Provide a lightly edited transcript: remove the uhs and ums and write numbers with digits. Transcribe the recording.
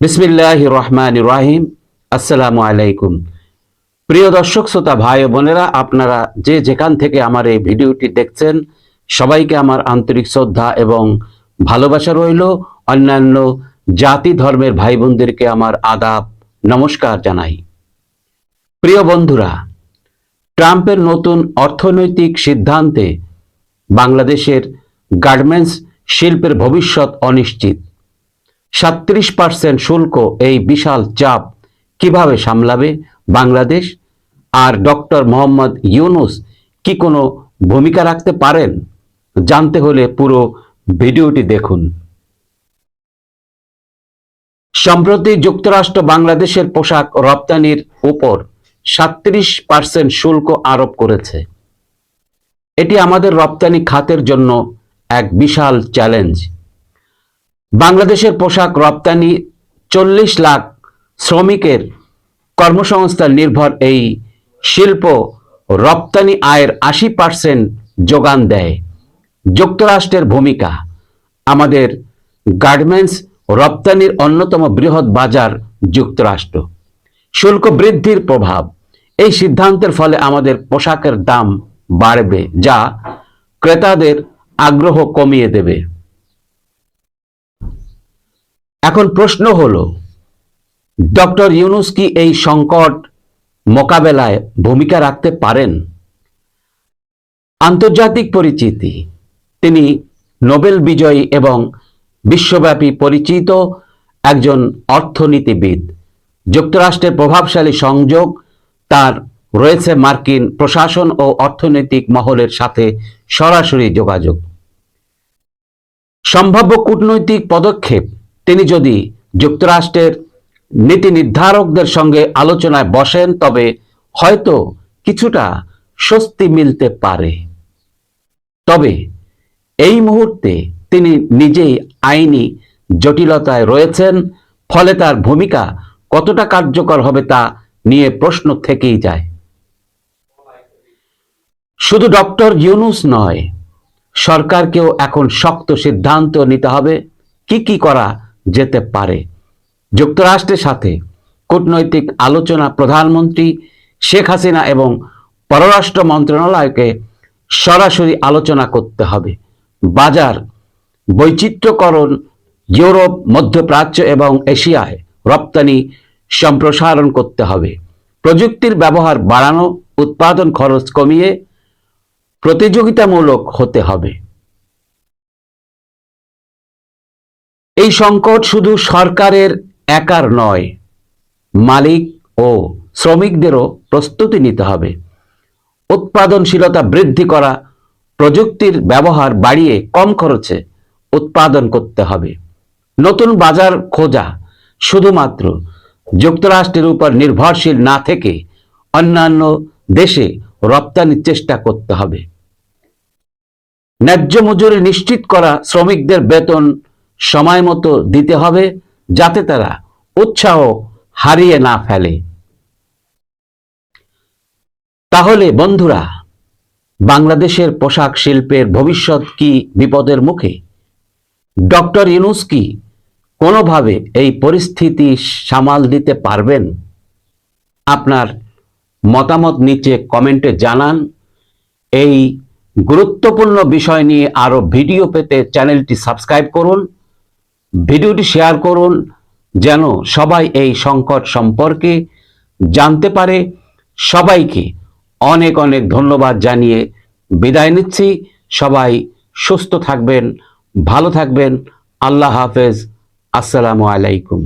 বিসমিল্লাহির রহমানির রহিম। আসসালামু আলাইকুম। প্রিয় দর্শক শ্রোতা ভাই ও বোনেরা, আপনারা যে যেখান থেকে আমার এই ভিডিওটি দেখছেন, সবাইকে আমার আন্তরিক শ্রদ্ধা এবং ভালোবাসা রইল। অন্যান্য জাতি ধর্মের ভাই বোনদেরকে আমার আদাব নমস্কার জানাই। প্রিয় বন্ধুরা, ট্রাম্পের নতুন অর্থনৈতিক সিদ্ধান্তে বাংলাদেশের গার্মেন্টস শিল্পের ভবিষ্যৎ অনিশ্চিত। 37% শুল্ক, এই বিশাল চাপ কিভাবে সামলাবে বাংলাদেশ? আর ডক্টর মোহাম্মদ ইউনূস কি কোনো ভূমিকা রাখতে পারেন? জানতে হলে পুরো ভিডিওটি দেখুন। সম্প্রতি যুক্তরাষ্ট্র বাংলাদেশের পোশাক রপ্তানির উপর 37% শুল্ক আরোপ করেছে। এটি আমাদের রপ্তানি খাতের জন্য এক বিশাল চ্যালেঞ্জ। বাংলাদেশের পোশাক রপ্তানি 40 লাখ শ্রমিকের কর্মসংস্থান নির্ভর। এই শিল্প রপ্তানি আয়ের 80% যোগান দেয়। যুক্তরাষ্ট্রের ভূমিকা। আমাদের গার্মেন্টস রপ্তানির অন্যতম বৃহৎ বাজার যুক্তরাষ্ট্র। শুল্ক বৃদ্ধির প্রভাব। এই সিদ্ধান্তের ফলে আমাদের পোশাকের দাম বাড়বে, যা ক্রেতাদের আগ্রহ কমিয়ে দেবে। এখন প্রশ্ন হলো, ডক্টর ইউনূস কি এই সংকট মোকাবেলায় ভূমিকা রাখতে পারেন? আন্তর্জাতিক পরিচিতি। তিনি নোবেল বিজয়ী এবং বিশ্বব্যাপী পরিচিত একজন অর্থনীতিবিদ। যুক্তরাষ্ট্রের প্রভাবশালী সংযোগ। তার রয়েছে মার্কিন প্রশাসন ও অর্থনৈতিক মহলের সাথে সরাসরি যোগাযোগ। সম্ভাব্য কূটনৈতিক পদক্ষেপ। তিনি যদি যুক্তরাষ্ট্রের নীতি নির্ধারকদের সঙ্গে আলোচনায় বসেন, তবে হয়তো কিছুটা স্বস্তি মিলতে পারে। তবে এই মুহূর্তে তিনি নিজেই আইনি জটিলতায় রয়েছেন, ফলে তার ভূমিকা কতটা কার্যকর হবে তা নিয়ে প্রশ্ন থেকেই যায়। শুধু ডক্টর ইউনূস নয়, সরকারকেও এখন শক্ত সিদ্ধান্ত নিতে হবে কি কি করা যেতে পারে। যুক্তরাষ্ট্রের সাথে কূটনৈতিক আলোচনা। প্রধানমন্ত্রী শেখ হাসিনা এবং পররাষ্ট্র মন্ত্রণালয়কে সরাসরি আলোচনা করতে হবে। বাজার বৈচিত্র্যকরণ। ইউরোপ, মধ্যপ্রাচ্য এবং এশিয়ায় রপ্তানি সম্প্রসারণ করতে হবে। প্রযুক্তির ব্যবহার বাড়ানো। উৎপাদন খরচ কমিয়ে প্রতিযোগিতামূলক হতে হবে। এই সংকট শুধু সরকারের একার নয়, মালিক ও শ্রমিকদেরও প্রস্তুতি নিতে হবে। উৎপাদনশীলতা বৃদ্ধি করা। প্রযুক্তির ব্যবহার বাড়িয়ে কম খরচে উৎপাদন করতে হবে। নতুন বাজার খোঁজা। শুধুমাত্র যুক্তরাষ্ট্রের উপর নির্ভরশীল না থেকে অন্যান্য দেশে রপ্তানির চেষ্টা করতে হবে। ন্যায্য মজুরি নিশ্চিত করা। শ্রমিকদের বেতন সময় মতো দিতে হবে, যাতে তারা উৎসাহ হারিয়ে না ফেলে। তাহলে বন্ধুরা, বাংলাদেশের পোশাক শিল্পের ভবিষ্যৎ কি বিপদের মুখে? ডক্টর ইউনূস কি কোনোভাবে এই পরিস্থিতি সামাল দিতে পারবেন? আপনার মতামত নিচে কমেন্টে জানান। এই গুরুত্বপূর্ণ বিষয় নিয়ে আরো ভিডিও পেতে চ্যানেলটি সাবস্ক্রাইব করুন, ভিডিওটি শেয়ার করুন, যেন সবাই এই সংকট সম্পর্কে জানতে পারে। সবাইকে অনেক অনেক ধন্যবাদ জানিয়ে বিদায় নিচ্ছি। সবাই সুস্থ থাকবেন, ভালো থাকবেন। আল্লাহ হাফেজ। আসসালামু আলাইকুম।